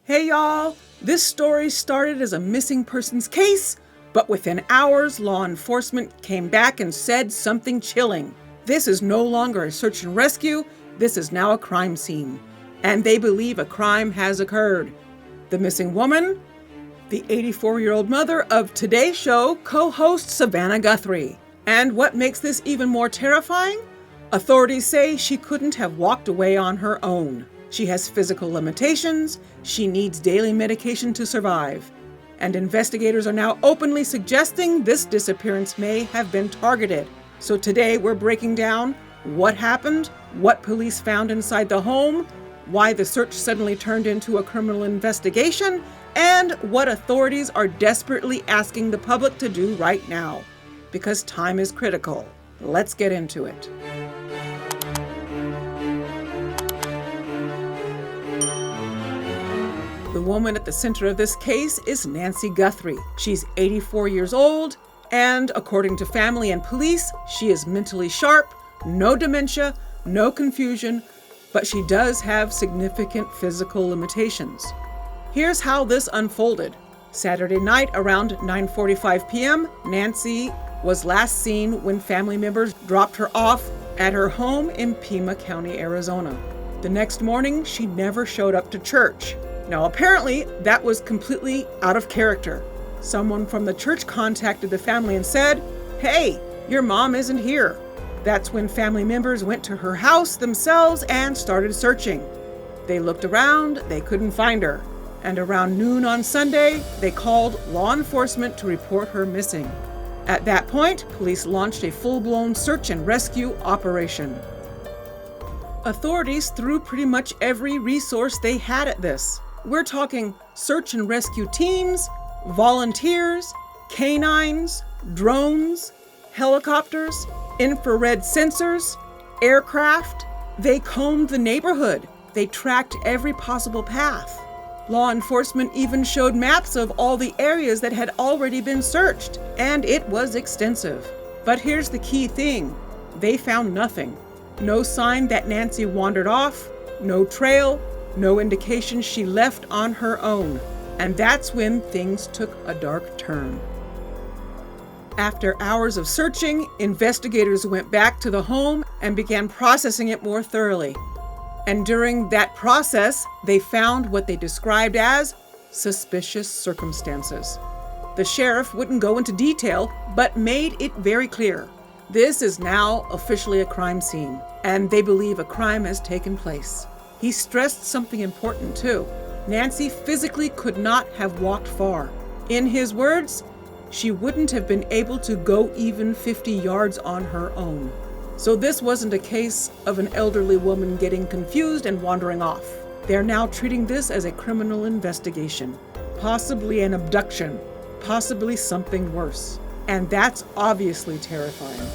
Hey y'all, this story started as a missing persons case, but within hours, law enforcement came back and said something chilling. This is no longer a search and rescue, this is now a crime scene. And they believe a crime has occurred. The missing woman? The 84-year-old mother of today's show, co-host Savannah Guthrie. And what makes this even more terrifying? Authorities say she couldn't have walked away on her own. She has physical limitations, she needs daily medication to survive. And investigators are now openly suggesting this disappearance may have been targeted. So today we're breaking down what happened, what police found inside the home, why the search suddenly turned into a criminal investigation, and what authorities are desperately asking the public to do right now. Because time is critical. Let's get into it. The woman at the center of this case is Nancy Guthrie. She's 84 years old, and according to family and police, she is mentally sharp, no dementia, no confusion, but she does have significant physical limitations. Here's how this unfolded. Saturday night around 9:45 p.m., Nancy was last seen when family members dropped her off at her home in Pima County, Arizona. The next morning, she never showed up to church. Now, apparently, that was completely out of character. Someone from the church contacted the family and said, "Hey, your mom isn't here." That's when family members went to her house themselves and started searching. They looked around, they couldn't find her. And around noon on Sunday, they called law enforcement to report her missing. At that point, police launched a full-blown search and rescue operation. Authorities threw pretty much every resource they had at this. We're talking search and rescue teams, volunteers, canines, drones, helicopters, infrared sensors, aircraft. They combed the neighborhood. They tracked every possible path. Law enforcement even showed maps of all the areas that had already been searched, and it was extensive. But here's the key thing. They found nothing. No sign that Nancy wandered off, no trail, no indication she left on her own. And that's when things took a dark turn. After hours of searching, investigators went back to the home and began processing it more thoroughly. And during that process, they found what they described as suspicious circumstances. The sheriff wouldn't go into detail, but made it very clear. This is now officially a crime scene, and they believe a crime has taken place. He stressed something important too. Nancy physically could not have walked far. In his words, she wouldn't have been able to go even 50 yards on her own. So this wasn't a case of an elderly woman getting confused and wandering off. They're now treating this as a criminal investigation, possibly an abduction, possibly something worse. And that's obviously terrifying.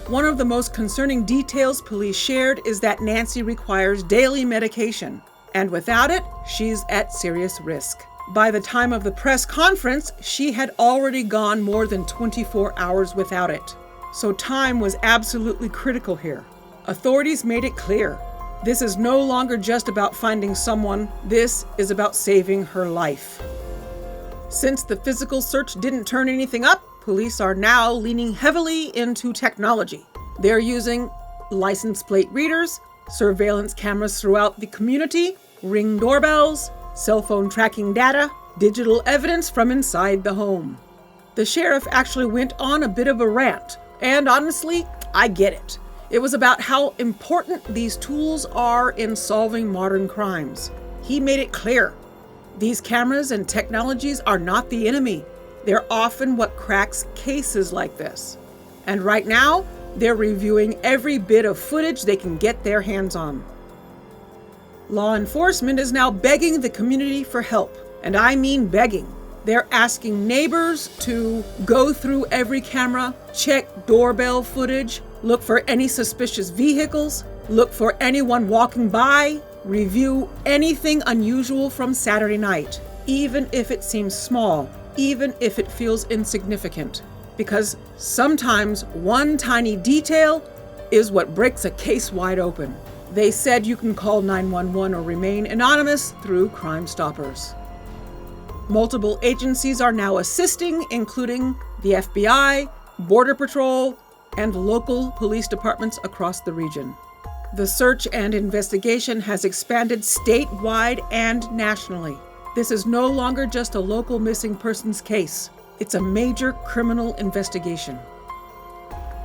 One of the most concerning details police shared is that Nancy requires daily medication, and without it, she's at serious risk. By the time of the press conference, she had already gone more than 24 hours without it. So time was absolutely critical here. Authorities made it clear. This is no longer just about finding someone, this is about saving her life. Since the physical search didn't turn anything up, police are now leaning heavily into technology. They're using license plate readers, surveillance cameras throughout the community, Ring doorbells, cell phone tracking data, digital evidence from inside the home. The sheriff actually went on a bit of a rant, and honestly, I get it. It was about how important these tools are in solving modern crimes. He made it clear. These cameras and technologies are not the enemy. They're often what cracks cases like this. And right now, they're reviewing every bit of footage they can get their hands on. Law enforcement is now begging the community for help, and I mean begging. They're asking neighbors to go through every camera, check doorbell footage, look for any suspicious vehicles, look for anyone walking by, review anything unusual from Saturday night, even if it seems small, even if it feels insignificant. Because sometimes one tiny detail is what breaks a case wide open. They said you can call 911 or remain anonymous through Crime Stoppers. Multiple agencies are now assisting, including the FBI, Border Patrol, and local police departments across the region. The search and investigation has expanded statewide and nationally. This is no longer just a local missing persons case. It's a major criminal investigation.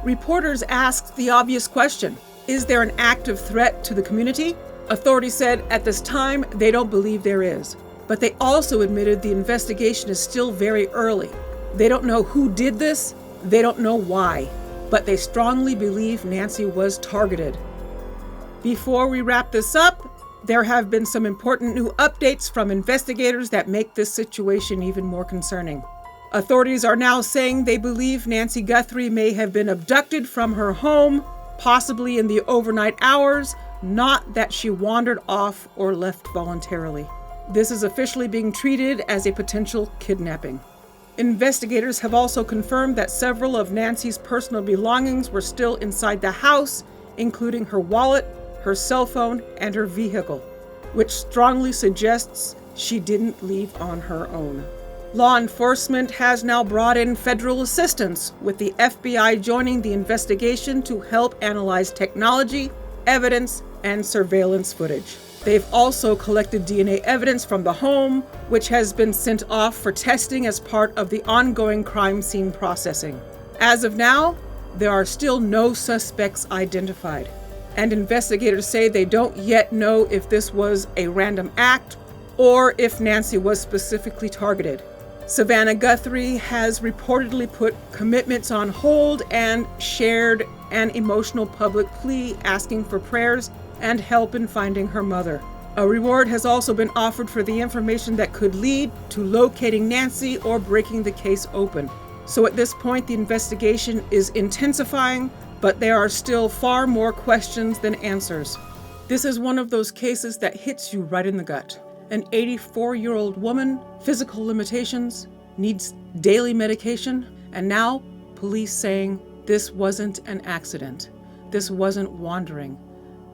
Reporters asked the obvious question: is there an active threat to the community? Authorities said at this time they don't believe there is, but they also admitted the investigation is still very early. They don't know who did this, they don't know why, but they strongly believe Nancy was targeted. Before we wrap this up, there have been some important new updates from investigators that make this situation even more concerning. Authorities are now saying they believe Nancy Guthrie may have been abducted from her home, possibly in the overnight hours, not that she wandered off or left voluntarily. This is officially being treated as a potential kidnapping. Investigators have also confirmed that several of Nancy's personal belongings were still inside the house, including her wallet, her cell phone, and her vehicle, which strongly suggests she didn't leave on her own. Law enforcement has now brought in federal assistance, with the FBI joining the investigation to help analyze technology, evidence, and surveillance footage. They've also collected DNA evidence from the home, which has been sent off for testing as part of the ongoing crime scene processing. As of now, there are still no suspects identified, and investigators say they don't yet know if this was a random act or if Nancy was specifically targeted. Savannah Guthrie has reportedly put commitments on hold and shared an emotional public plea asking for prayers and help in finding her mother. A reward has also been offered for the information that could lead to locating Nancy or breaking the case open. So at this point, the investigation is intensifying, but there are still far more questions than answers. This is one of those cases that hits you right in the gut. An 84-year-old woman, physical limitations, needs daily medication, and now police saying this wasn't an accident. This wasn't wandering.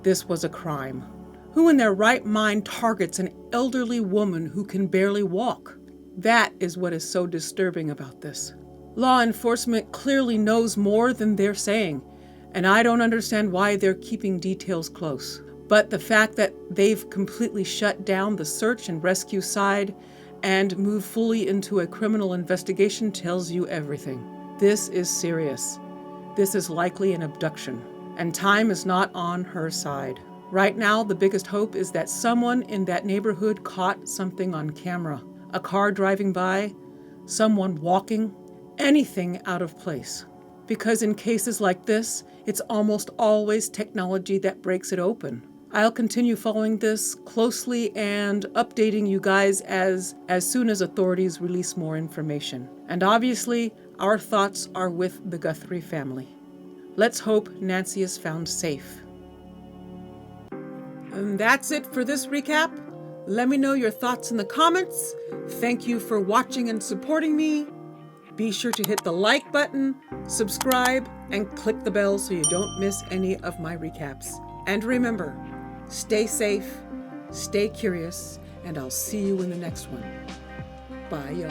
This was a crime. Who in their right mind targets an elderly woman who can barely walk? That is what is so disturbing about this. Law enforcement clearly knows more than they're saying, and I don't understand why they're keeping details close. But the fact that they've completely shut down the search and rescue side and moved fully into a criminal investigation tells you everything. This is serious. This is likely an abduction, and time is not on her side. Right now, the biggest hope is that someone in that neighborhood caught something on camera. A car driving by, someone walking, anything out of place. Because in cases like this, it's almost always technology that breaks it open. I'll continue following this closely and updating you guys as soon as authorities release more information. And obviously, our thoughts are with the Guthrie family. Let's hope Nancy is found safe. And that's it for this recap. Let me know your thoughts in the comments. Thank you for watching and supporting me. Be sure to hit the like button, subscribe, and click the bell so you don't miss any of my recaps. And remember, stay safe, stay curious, and I'll see you in the next one. Bye, y'all.